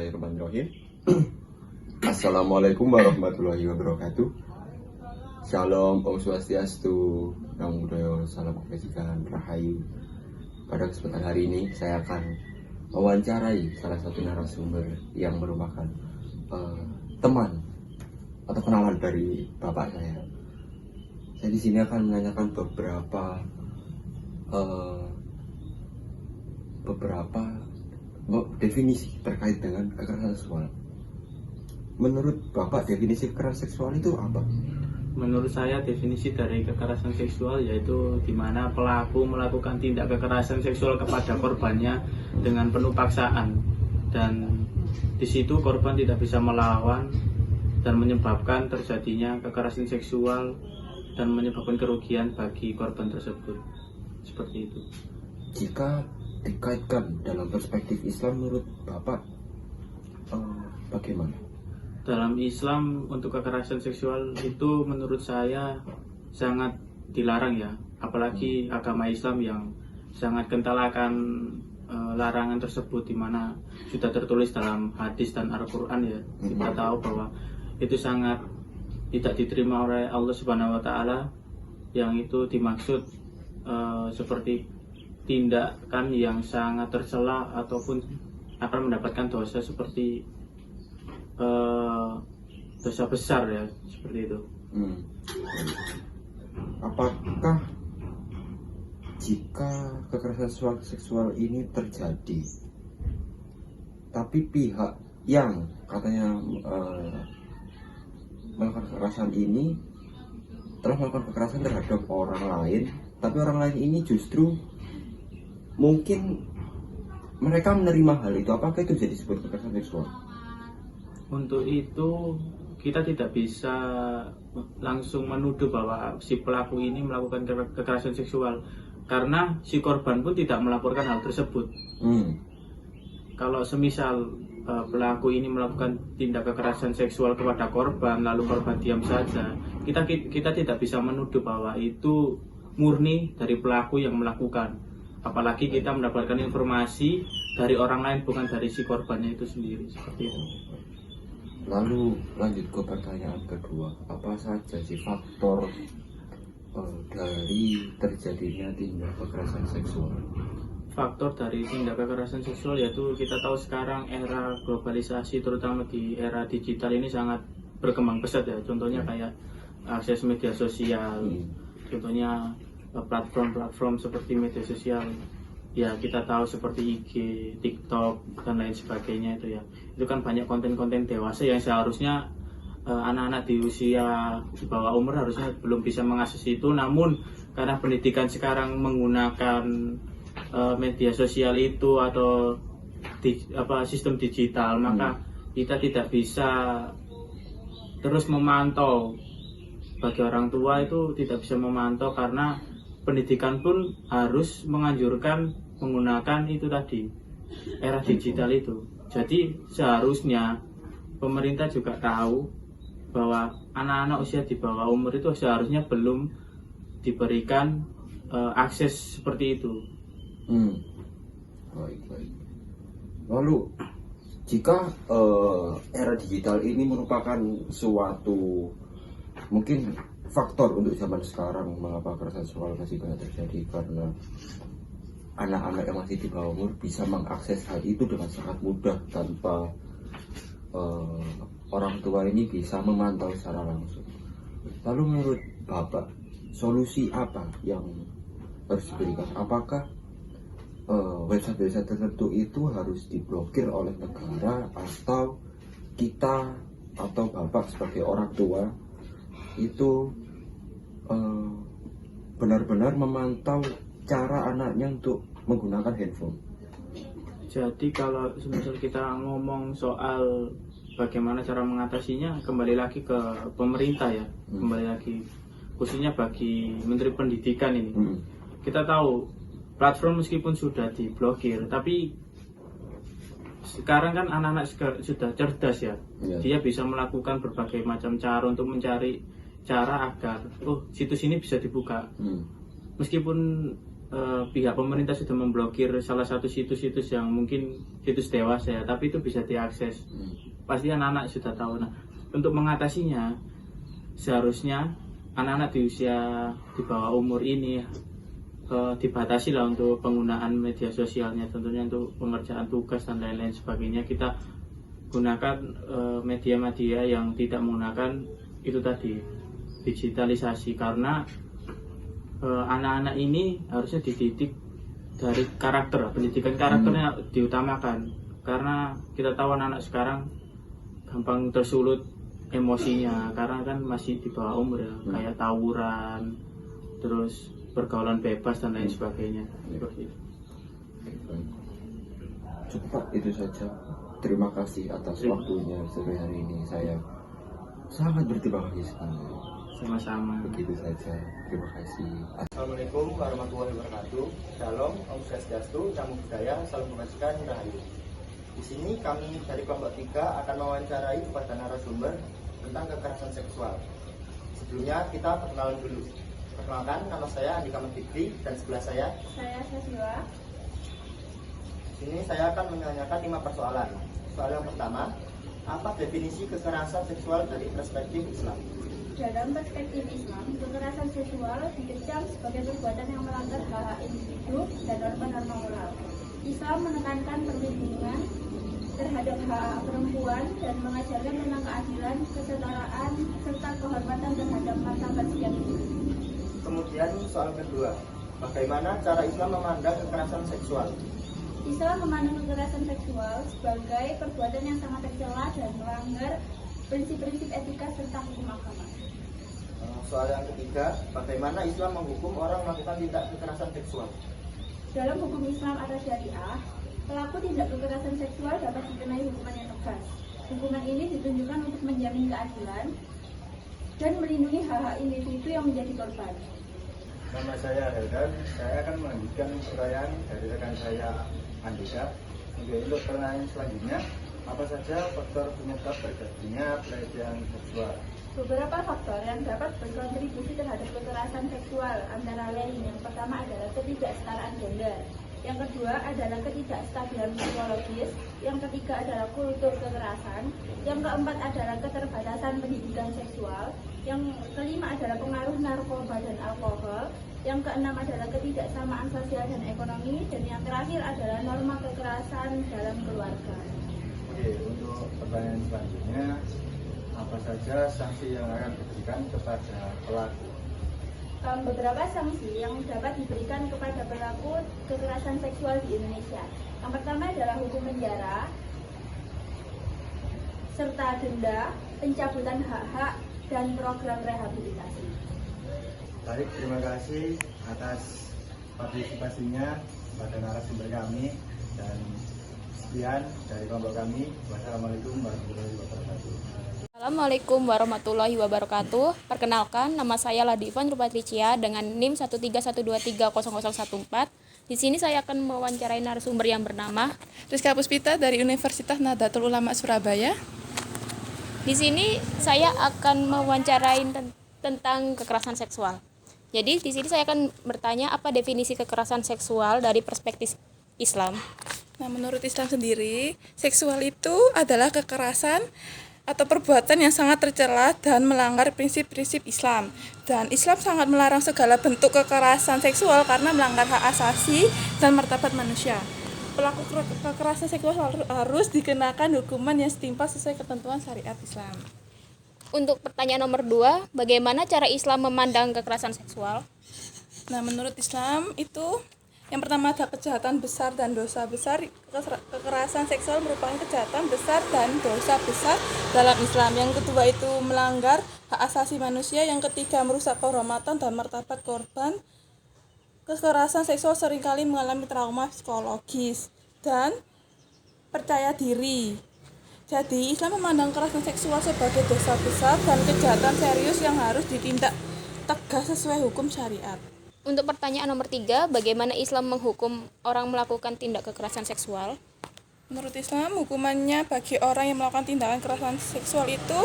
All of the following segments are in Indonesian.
Bismillahirrahmanirrahim. Assalamualaikum warahmatullahi wabarakatuh. Shalom, Om Swastiastu, Namo Buddhaya, salam kebajikan, rahayu. Pada kesempatan hari ini saya akan mewawancarai salah satu narasumber yang merupakan teman atau kenalan dari bapak saya. Saya di sini akan menanyakan beberapa definisi terkait dengan kekerasan seksual. Menurut Bapak, definisi kekerasan seksual itu apa? Menurut saya definisi dari kekerasan seksual yaitu di mana pelaku melakukan tindak kekerasan seksual kepada korbannya dengan penuh paksaan, dan di situ korban tidak bisa melawan dan menyebabkan terjadinya kekerasan seksual dan menyebabkan kerugian bagi korban tersebut. Seperti itu. Jika dikaitkan dalam perspektif Islam, menurut Bapak bagaimana? Dalam Islam untuk kekerasan seksual itu menurut saya sangat dilarang ya, apalagi agama Islam yang sangat kental akan larangan tersebut, di mana sudah tertulis dalam hadis dan Al-Quran ya. Kita tahu bahwa itu sangat tidak diterima oleh Allah Subhanahu wa Ta'ala, yang itu dimaksud seperti tindakan yang sangat tercela ataupun akan mendapatkan dosa seperti dosa besar ya, seperti itu. Apakah jika kekerasan seksual ini terjadi, tapi pihak yang katanya melakukan kekerasan ini telah melakukan kekerasan terhadap orang lain, tapi orang lain ini justru mungkin mereka menerima hal itu, apakah itu jadi disebut kekerasan seksual? Untuk itu kita tidak bisa langsung menuduh bahwa si pelaku ini melakukan kekerasan seksual, karena si korban pun tidak melaporkan hal tersebut. Kalau semisal pelaku ini melakukan tindak kekerasan seksual kepada korban lalu korban diam saja, kita tidak bisa menuduh bahwa itu murni dari pelaku yang melakukan. Apalagi kita mendapatkan informasi dari orang lain, bukan dari si korbannya itu sendiri. Seperti itu. Lalu lanjut ke pertanyaan kedua, apa saja sih faktor dari terjadinya tindak kekerasan seksual? Faktor dari tindak kekerasan seksual yaitu kita tahu sekarang era globalisasi, terutama di era digital ini sangat berkembang pesat ya. Contohnya kayak akses media sosial, contohnya platform-platform seperti media sosial ya, kita tahu seperti IG, TikTok dan lain sebagainya. Itu kan banyak konten-konten dewasa yang seharusnya anak-anak di usia di bawah umur harusnya belum bisa mengakses itu, namun karena pendidikan sekarang menggunakan media sosial itu atau sistem digital, maka kita tidak bisa terus memantau. Bagi orang tua itu tidak bisa memantau karena pendidikan pun harus menganjurkan menggunakan itu tadi, era digital itu. Jadi seharusnya pemerintah juga tahu bahwa anak-anak usia di bawah umur itu seharusnya belum diberikan akses seperti itu. Baik. Lalu jika era digital ini merupakan suatu mungkin faktor untuk zaman sekarang, mengapa kekerasan seksual masih banyak terjadi, karena anak-anak yang masih di bawah umur bisa mengakses hal itu dengan sangat mudah tanpa orang tua ini bisa memantau secara langsung. Lalu menurut Bapak, solusi apa yang harus diberikan? Apakah website-website tertentu itu harus diblokir oleh negara, atau kita atau Bapak sebagai orang tua itu benar-benar memantau cara anaknya untuk menggunakan handphone? Jadi kalau semisal kita ngomong soal bagaimana cara mengatasinya, kembali lagi ke pemerintah ya, kembali lagi khususnya bagi Menteri Pendidikan ini. Kita tahu platform meskipun sudah diblokir, tapi sekarang kan anak-anak sudah cerdas ya. Dia bisa melakukan berbagai macam cara untuk mencari cara agar situs ini bisa dibuka. Meskipun pihak pemerintah sudah memblokir salah satu situs-situs yang mungkin situs dewasa ya, tapi itu bisa diakses. Pasti anak-anak sudah tahu. Nah, untuk mengatasinya seharusnya anak-anak di usia di bawah umur ini dibatasi lah untuk penggunaan media sosialnya, tentunya untuk pengerjaan tugas dan lain-lain sebagainya. Kita gunakan media-media yang tidak menggunakan itu tadi digitalisasi, karena anak-anak ini harusnya dididik dari karakter, pendidikan karakternya diutamakan, karena kita tahu anak-anak sekarang gampang tersulut emosinya karena kan masih di bawah umur ya, kayak tawuran, terus pergaulan bebas dan lain sebagainya. Seperti itu. Cukup Pak, itu saja. Terima kasih atas waktunya sore hari ini. Saya sangat berterima kasih sekali. Sama-sama. Begitu saja. Terima kasih. Assalamualaikum warahmatullahi wabarakatuh. Shalom, Om Swastiastu, Namo Buddhaya, Salam Kebajikan, Rahayu. Di sini kami dari kelompok 3 akan mewawancarai kepada narasumber tentang kekerasan seksual. Sebelumnya kita perkenalan dulu. Perkenalkan, nama saya Andika Fikri dan sebelah saya Sasiwa. Di sini saya akan menanyakan 5 persoalan. Soal yang pertama, apa definisi kekerasan seksual dari perspektif Islam? Dalam perspektif Islam, kekerasan seksual dikecam sebagai perbuatan yang melanggar hak individu dan norma-norma moral. Islam menekankan perlindungan terhadap hak perempuan dan mengajarkan tentang keadilan, kesetaraan, serta kehormatan terhadap martabat setiap individu. Kemudian soal kedua, bagaimana cara Islam memandang kekerasan seksual? Islam memandang kekerasan seksual sebagai perbuatan yang sangat tercela dan melanggar prinsip-prinsip etika serta hukum agama. Soal yang ketiga, bagaimana Islam menghukum orang melakukan tindak kekerasan seksual? Dalam hukum Islam atau syariah, pelaku tindak kekerasan seksual dapat dikenai hukuman yang tegas. Hukuman ini ditunjukkan untuk menjamin keadilan dan melindungi hak-hak individu yang menjadi korban. Nama saya Heldan, saya akan melanjutkan pertanyaan dari rekan saya Andika. Untuk pertanyaan selanjutnya, apa saja faktor penyebab terjadinya pelecehan seksual? Beberapa faktor yang dapat berkontribusi terhadap kekerasan seksual antara lain yang pertama adalah ketidaksetaraan gender, yang kedua adalah ketidakstabilan psikologis, yang ketiga adalah kultur kekerasan, yang keempat adalah keterbatasan pendidikan seksual, yang kelima adalah pengaruh narkoba dan alkohol, yang keenam adalah ketidaksamaan sosial dan ekonomi, dan yang terakhir adalah norma kekerasan dalam keluarga. Oke, untuk pertanyaan selanjutnya, apa saja sanksi yang akan diberikan kepada pelaku? Beberapa sanksi yang dapat diberikan kepada pelaku kekerasan seksual di Indonesia. Yang pertama adalah hukum penjara, serta denda, pencabutan hak-hak, dan program rehabilitasi. Baik, terima kasih atas partisipasinya pada narasumber kami, dan sekian dari kelompok kami. Wassalamualaikum warahmatullahi wabarakatuh. Assalamualaikum warahmatullahi wabarakatuh. Perkenalkan, nama saya Ladivan Rupatricia dengan NIM 131230014. Di sini saya akan mewawancarai narasumber yang bernama Rizka Puspita dari Universitas Nahdlatul Ulama Surabaya. Di sini saya akan mewawancarai tentang kekerasan seksual. Jadi di sini saya akan bertanya apa definisi kekerasan seksual dari perspektif Islam. Nah, menurut Islam sendiri, seksual itu adalah kekerasan atau perbuatan yang sangat tercela dan melanggar prinsip-prinsip Islam. Dan Islam sangat melarang segala bentuk kekerasan seksual karena melanggar hak asasi dan martabat manusia. Pelaku kekerasan seksual harus dikenakan hukuman yang setimpal sesuai ketentuan syariat Islam. Untuk pertanyaan nomor 2, bagaimana cara Islam memandang kekerasan seksual? Nah, menurut Islam itu yang pertama ada kejahatan besar dan dosa besar. Kekerasan seksual merupakan kejahatan besar dan dosa besar dalam Islam. Yang kedua itu melanggar hak asasi manusia. Yang ketiga merusak kehormatan dan martabat korban. Kekerasan seksual seringkali mengalami trauma psikologis dan percaya diri. Jadi Islam memandang kekerasan seksual sebagai dosa besar dan kejahatan serius yang harus ditindak tegas sesuai hukum syariat. Untuk pertanyaan nomor 3, bagaimana Islam menghukum orang melakukan tindak kekerasan seksual? Menurut Islam, hukumannya bagi orang yang melakukan tindakan kekerasan seksual itu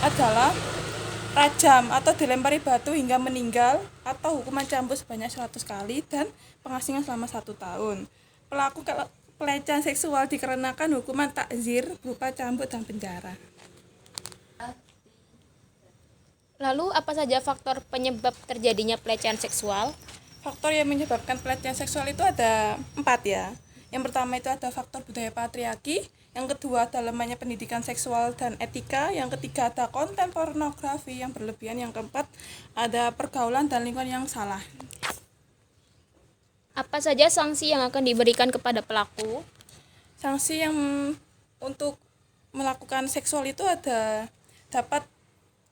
adalah rajam atau dilempari batu hingga meninggal, atau hukuman cambuk sebanyak 100 kali dan pengasingan selama 1 tahun. Pelaku pelecehan seksual dikenakan hukuman takzir berupa cambuk dan penjara. Lalu apa saja faktor penyebab terjadinya pelecehan seksual? Faktor yang menyebabkan pelecehan seksual itu ada 4 ya. Yang pertama itu ada faktor budaya patriarki, yang kedua ada lemahnya pendidikan seksual dan etika, yang ketiga ada konten pornografi yang berlebihan, yang keempat ada pergaulan dan lingkungan yang salah. Apa saja sanksi yang akan diberikan kepada pelaku? Sanksi yang untuk melakukan seksual itu ada dapat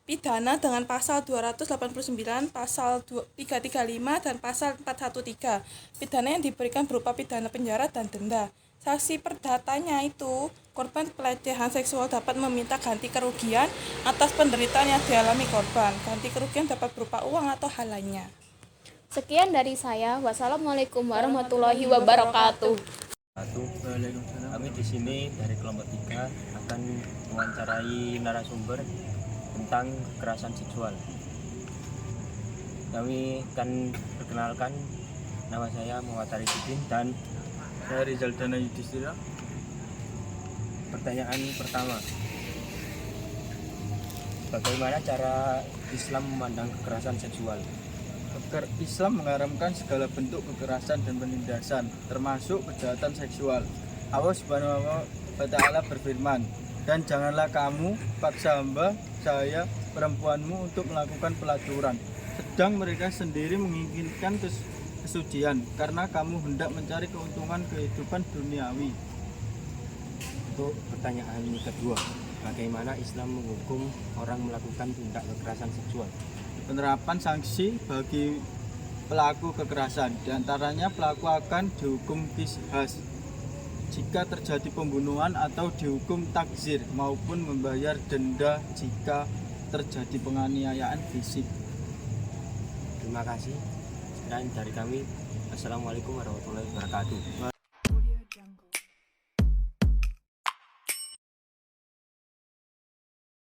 pidana dengan pasal 289, pasal 335 dan pasal 413. Pidana yang diberikan berupa pidana penjara dan denda. Sanksi perdatanya itu korban pelecehan seksual dapat meminta ganti kerugian atas penderitaan yang dialami korban. Ganti kerugian dapat berupa uang atau hal lainnya. Sekian dari saya. Wassalamualaikum warahmatullahi wabarakatuh. Kami di sini dari kelompok 3 akan mewawancarai narasumber tentang kekerasan seksual. Kami akan perkenalkan, nama saya Muhammad Arifudin dan Saya Rizal Dana Yudhistira. pertanyaan pertama, bagaimana cara Islam memandang kekerasan seksual? Islam mengharamkan segala bentuk kekerasan dan penindasan, termasuk kejahatan seksual. Allah Subhanahu wa Ta'ala berfirman, dan janganlah kamu paksa hamba saya perempuanmu untuk melakukan pelaturan, sedang mereka sendiri menginginkan kesucian, karena kamu hendak mencari keuntungan kehidupan duniawi. Untuk pertanyaan kedua, bagaimana Islam menghukum orang melakukan tindak kekerasan seksual? Penerapan sanksi bagi pelaku kekerasan, diantaranya pelaku akan dihukum qisas jika terjadi pembunuhan atau dihukum takzir maupun membayar denda jika terjadi penganiayaan fisik. Terima kasih. Dan dari kami, Assalamualaikum warahmatullahi wabarakatuh.